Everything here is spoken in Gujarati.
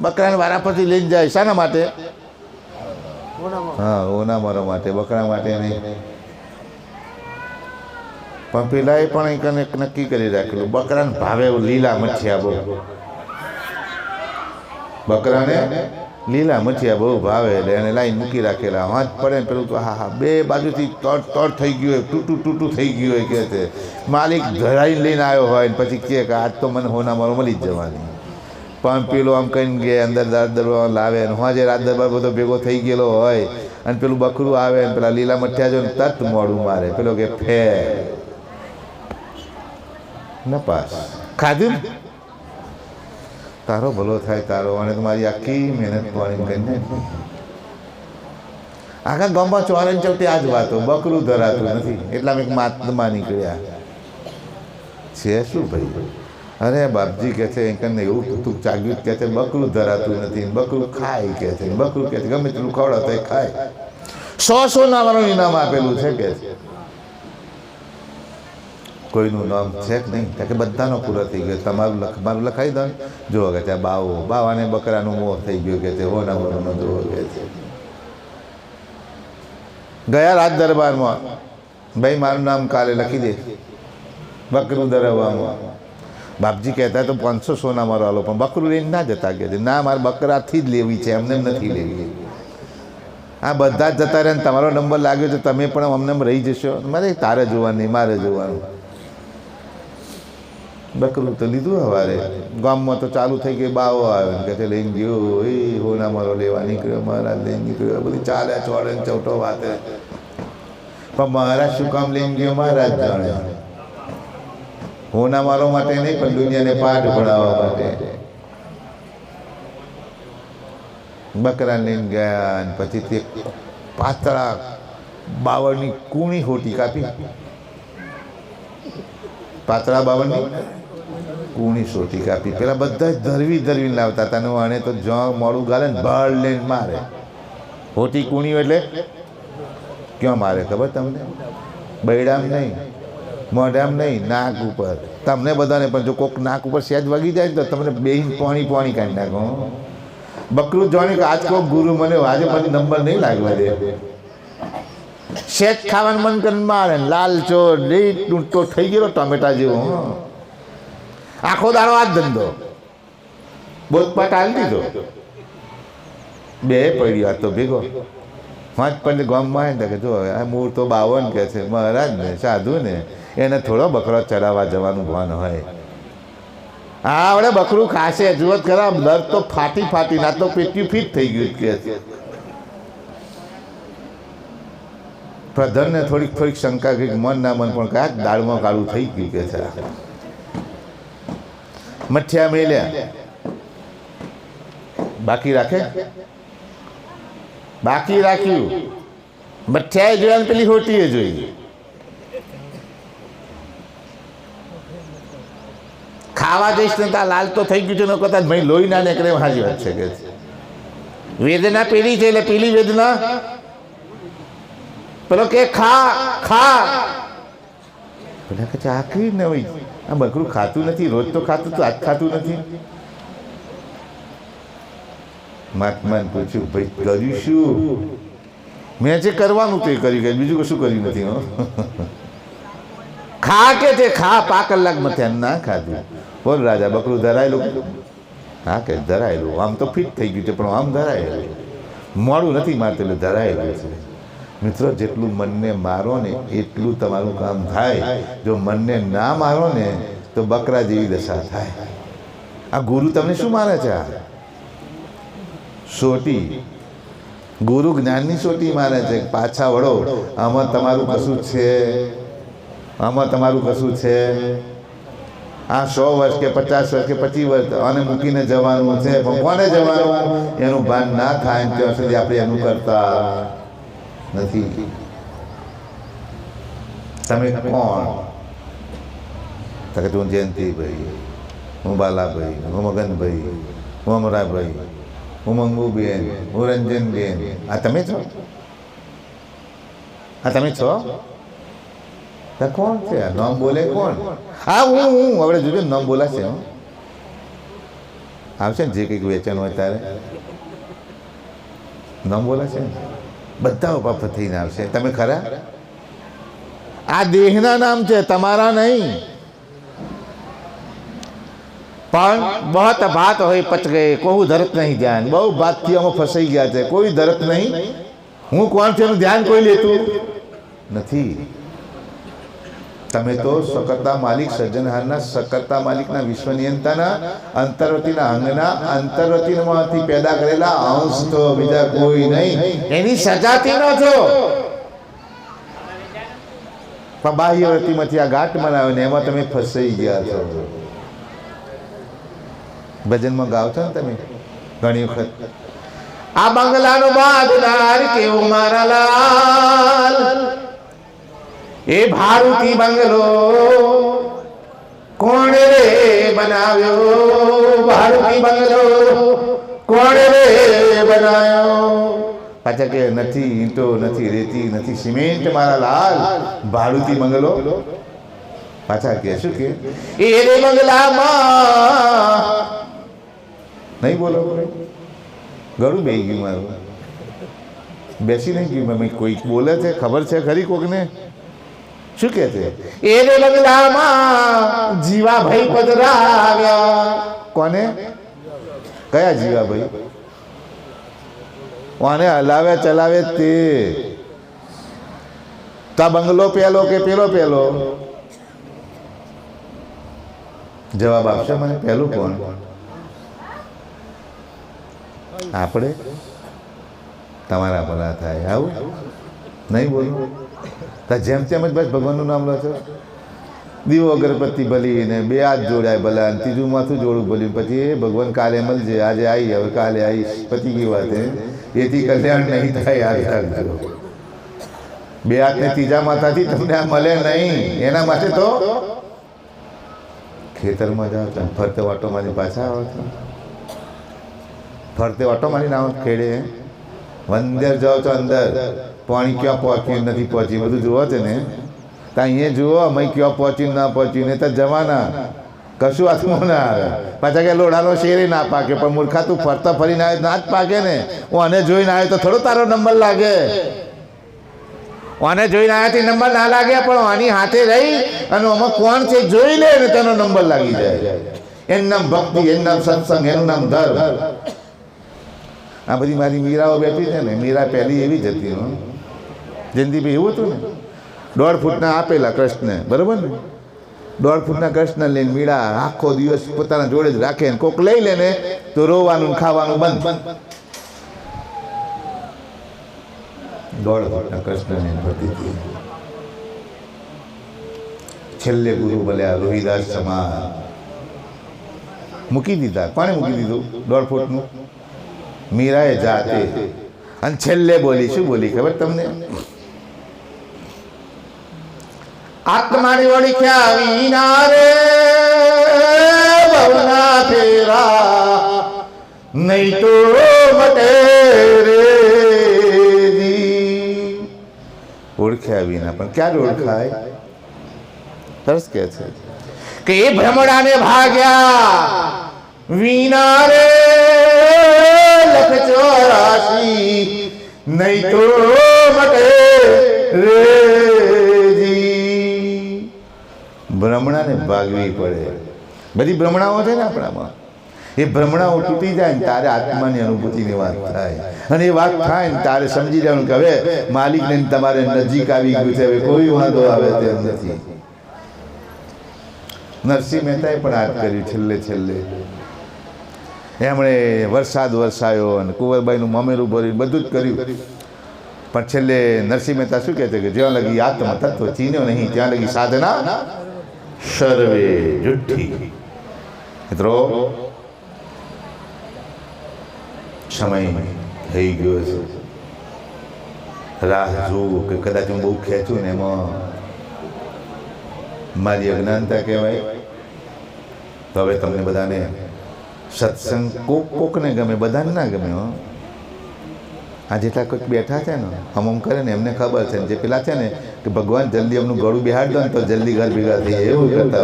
બકરાને વારા પછી લઈને જાય શાના માટે? હા, ઓના મરો માટે, બકરા માટે નહીં. પણ પેલાએ પણ એક નક્કી કરી રાખેલું, બકરાને ભાવે લીલા મઠિયા બહુ. બકરાને લીલા મઠિયા બહુ ભાવે એટલે એને લાઈન મૂકી રાખેલા. હાથ પડે ને પેલું તો હા બે બાજુથી તડ થઈ ગયું હોય, તૂટું થઈ ગયું હોય કે છે માલિક ધરાઈને લઈને આવ્યો હોય ને પછી કે આજ તો મને હોના મારો મળી જ જવાની. પણ પેલો આમ કહીને ગયા અંદર રાત દરબાર લાવે ને હા જે રાત દરબાર બધો ભેગો થઈ ગયેલો હોય અને પેલું બકરું આવે ને પેલા લીલા મઠિયા જો ને તત મોડું મારે. પેલો કે ફે ન પાસ ખાધું તારો ભલો થાય તારો અને તમારી આખી મહેનત પાણી કરીને આખા ગામમાં ચોરણ ચૌટી આ જ વાતો બકરું ધરાતું નથી એટલા મેં મહાત્મા નીકળ્યા છે શું ભાઈ? અરે બાપજી કહે છે કંઈ એવું તું ચાગ્યું કહે છે બકરું ધરાતું નથી, બકરું ખાય કહે છે, બકરું કહે છે ગમે તેટલું ખવડાવ તો ખાય. 100 નામાનું ઇનામ આપેલું છે કે કોઈનું નામ છે કે નહીં? કે બધાનો પૂરો થઈ ગયો, તમારું લખાઈ દો ને. જો કે છે બાવાને બકરાનું મોહ થઈ ગયું કે છે હો ના મોરનો જો કે છે. ગયા રાજ દરબારમાં ભાઈ મારું નામ કાલે લખી દે બકરું ધરાવવામાં. બાપજી કહેતા તો 500 સોના મારો આલો પણ બકરું લઈને ના જતા કે ના મારે બકરાથી જ લેવી છે એમને નથી લેવી. આ બધા જ જતા રહે ને તમારો નંબર લાગ્યો તો તમે પણ અમને રહી જશો. મારે તારે જોવાનું નહીં મારે જોવાનું. બકરું તો લીધું સવારે ગામમાં તો ચાલુ થઈ ગઈ બાવો આવે કે છે લઈને ગયો એ હોના મારો લેવા નીકળ્યો મહારાજ લઈને નીકળ્યો બધી ચાલ્યા ચોડે ને ચૌટો વાતે. પણ મહારાજ શું કામ લઈને ગયો મહારાજ જાણે. હોના મારો માટે નહીં પણ દુનિયાને પાઠ ભણાવવા માટે. બકરા લઈને ગયા અને પછી તે પાતળા બાવળની કૂણી હોટી કાપી. પાતળા બાવળની કૂણી સોટી કાપી. પેલા બધા જ ધરવી લાવતા હતા ને આને તો જ્યાં મોડું ગાલે ને બળ લઈને મારે. હોટી કૂણી એટલે ક્યાં મારે ખબર તમને? બૈડામ નહીં, મોઢામ નહીં, નાક ઉપર. તમને બધાને પણ જો કોઈક નાક ઉપર સહેજ વાગી જાય તો તમને બેહીન પાણી કાઢી નાખો. બકરું જાણે કે આજ કોઈ ગુરુ મને આજે મને નંબર નહીં લાગવા દે. સહેજ ખાવાનું મન કરીને મારે લાલ ચોર તો થઈ ગયેલો ટમેટા જેવો. આખો દાડો આ જ ધંધો બોધપાટ હાલ દીધો. બે પડ્યો તો ભેગો પાંચ પણ ગામમાં આવે ને કે જો આ મૂળ તો 52 કે છે મહારાજ ને સાધુ ને એને થોડો બકરો ચડાવવા જવાનું ભાન હોય. હા વડે બકરું ખાશે જુવત ખરા દર તો ફાટી ના તો પેટ્યું ફીટ થઈ ગયું કે છે. પ્રધાનને થોડીક શંકા કંઈક મન ના મન પણ કાંઈક દાળમાં કાળું થઈ ગયું કે છે. મઠિયા મેલ્યા બાકી રાખ્યું. મઠિયાએ જોયા પેલી હોટીએ જોઈ. ખાવા જઈશ ને ત્યાં લાલ તો થઈ ગયું છે ને કદાચ ભાઈ લોહી ના નીકળે હાજી વાત છે કે વેદના પેલી છે એટલે પેલી વેદના પેલો કે ખા પેલા કે આખી ને હોય આ બકરું ખાતું નથી રોજ તો ખાતું તો આજ ખાતું નથી. મહાત્માને પૂછ્યું ભાઈ કર્યું શું? મેં જે કરવાનું તે કર્યું કે બીજું કશું કર્યું નથી. ખા કે તે ખા 5 કલાકમાં ધ્યાન ના ખાધું. બોલ રાજા બકરું ધરાયેલું? હા કે ધરાયેલું. આમ તો ફિટ થઈ ગયું છે પણ આમ ધરાયેલું મોડું નથી મારતું એટલે ધરાયેલું છે. મિત્રો જેટલું મનને મારો ને એટલું તમારું કામ થાય. જો મનને ના મારો ને તો બકરા જેવી દશા થાય. આ ગુરુ તમને શું મારે છે? આ સોટી ગુરુ જ્ઞાનની સોટી મારે છે. પાછા વળો આમાં તમારું કશું છે? આ 100 વર્ષ કે 50 વર્ષ કે 25 વર્ષ આને મૂકીને જવાનું છે પણ કોને જવાનું એનું ભાન ના થાય ત્યાં સુધી આપણે એનું કરતા નથી. તમે કોણ? તો કે હું જયંતિભાઈ, હું બાલાભાઈ, હું મગનભાઈ, હું અમરાભાઈ, હું મંગુબેન, હું રંજનબેન. આ તમે છો? કોણ છે? નામ બોલે કોણ? હા હું હવે જોજો નામ બોલાશે. આવશે ને જે કંઈક વેચાણ હોય ત્યારે નામ બોલાશે ને બધા ઉભા થઈને આવશે. તમે ખરા? આ દેહના નામ છે, તમારા નહીં. પણ બહત બાત હોય પચ ગયે, કોઈ ધરત નહીં ધ્યાન. બહુ બાતથી અમે ફસાઈ ગયા છે, કોઈ ધરત નહીં. હું કોણ છું એનું ધ્યાન કોઈ લેતું નથી. તમે તો સકર્તા માલિક સર્જનહારના સકર્તા માલિકના વિશ્વનિયંતાના અંતર્વતીના અંગના અંતર્વતીમાંથી પેદા કરેલા અંશ તો બીજા કોઈ નહીં. એની સજાતીનો છો. પણ બાહ્યવૃત્તિમાંથી આ ઘાટ બનાવ્યો ને એમાં તમે ફસાઈ ગયા છો. ભજનમાં ગાવ છો ને તમે ઘણી વખત, આ બંગલાનો બાદદાર કેવો મારા લાલ, એ ભારુતી બંગલો કોણ રે બનાવ્યો, ભારુતી બંગલો કોણ રે બનાવ્યો. પાછા કે નથી ઈંટો, નથી રેતી, નથી સિમેન્ટ મારા લાલ, ભારુતી બંગલો. પાછા કે શું કે એ રે બંગલામાં નહીં બોલો, ગળું બેસી ગયું મારું, બેસી નહીં ગયું. મેં કોઈ બોલે છે ખબર છે ખરી કોકને? શું કે છે? એ રે બંગલામાં જીવાભાઈ પધરાવ્યા. કોને? કયા જીવાભાઈ? કોને હલાવે ચલાવે તે? તા બંગલો પેલો કે પેલો પેલો? જવાબ આપશે મને. પેલું કોણ? આપણે. તમારા ભલા થાય આવું નહીં બોલું. જેમ તેમ જ બસ ભગવાનનું નામ લો છો. દીવો અગરબત્તી ભલી ને બે હાથ જોડાય ભલા, ત્રીજું માથું જોડું ભલ્યું. પછી એ ભગવાન કાલે મળજે, આજે આવી, હવે કાલે આવીશ, પતી ગઈ વાત. એથી કલ્યાણ નહીં થાય. યાદ રાખજો, બે હાથ ને ત્રીજા માથાથી તમને આ મળે નહીં. એના માટે તો ખેતરમાં જાઓ છો, ફરતે ઓટો મારી પાછા આવો છો, ફરતે ઓટો મારીને આવો ખેડે. અંદર જાઓ છો, અંદર પાણી ક્યાં પહોંચ્યું નથી પહોંચ્યું બધું જુઓ છે ને. તો અહીંયા જુઓ અમે ક્યાં પહોંચ્યું ના પહોંચ્યું, ને તો જવાના કશું હાથમાં ના આવે. પાછા કે લોડાનો શેરે ના પાકે, પણ મૂર્ખા તું ફરતા ફરીને આવે ના જ પાકે ને. હું આને જોઈને આવ્યો તો થોડો તારો નંબર લાગે. આને જોઈને આવ્યાથી નંબર ના લાગે, પણ આની હાથે રહી અને આમાં કોણ છે જોઈ લે ને તેનો નંબર લાગી જાય. એનું નામ ભક્તિ, એનું નામ સત્સંગ, એનું નામ ધર્મ. આ બધી મારી મીરાઓ બેઠી છે ને, મીરા પહેલી એવી જ હતી. જયંતિભાઈ એવું હતું ને, 1.5 ફૂટના આપેલા કૃષ્ણ, બરોબર ને? 1.5 ફૂટના કૃષ્ણ લઈને મીરા આખો દિવસ પોતાના જોડે જ રાખે ને કોક લઈ લે ને તો રોવાનું ખાવાનું બંધ. 1.5 ફૂટના કૃષ્ણ લઈને ભરતી હતી. છેલ્લે ગુરુ બોલ્યા રોહિદાસ સમાન મૂકી દીધા. કોને મૂકી દીધું 1.5 ફૂટનું? મીરાએ જાતે. અને છેલ્લે બોલી, શું બોલી ખબર તમને? આત્માની ઓળખ્યા વિના રે ભવના ફેરા નહીં તો મટે રે. ઓળખ્યા વિના, પણ ક્યારે ઓળખાય? સરસ કે છે કે એ ભ્રમણાને ભાગ્યા વિના રે લખ 84 નહીં તો મટે રે. ભ્રમણાને ભાગવી પડે. બધી ભ્રમણાઓ છે ને આપણામાં, એ ભ્રમણાઓ તૂટી જાય ને તારે આત્માની અનુભૂતિની વાત થાય. અને એ વાત થાય ને તારે સમજી જવાનું કે હવે માલિકને તમારે નજીક આવી ગયું છે, હવે કોઈ વાંધો આવે તેમ નથી. નરસિંહ મહેતાએ પણ આ કર્યું. છેલ્લે છેલ્લે એમણે વરસાદ વરસાયો અને કુંવરબાઈનું મામેરું ભર્યું, બધું જ કર્યું. પણ છેલ્લે નરસિંહ મહેતા શું કહે છે કે જ્યાં લગી આત્મ તત્વ ચીન્યો નહીં ત્યાં લગી સાધના સર્વે જુઠ્ઠી. મિત્રો સમય થઈ ગયો છે. રાહ જોવું કે કદાચ હું બહુ ખેંચું ને એમાં મારી અજ્ઞાનતા કહેવાય. તો હવે તમને બધાને સત્સંગ કોકને ગમે, બધાને ના ગમે. આ જેટલા કોઈક બેઠા છે ને હમ કરે ને એમને ખબર છે. જે પેલા છે ને કે ભગવાન જલ્દી એમનું ગળું બેહાડ દો ને તો જલ્દી ઘર ભેગા થઈ જાય એવું કરતા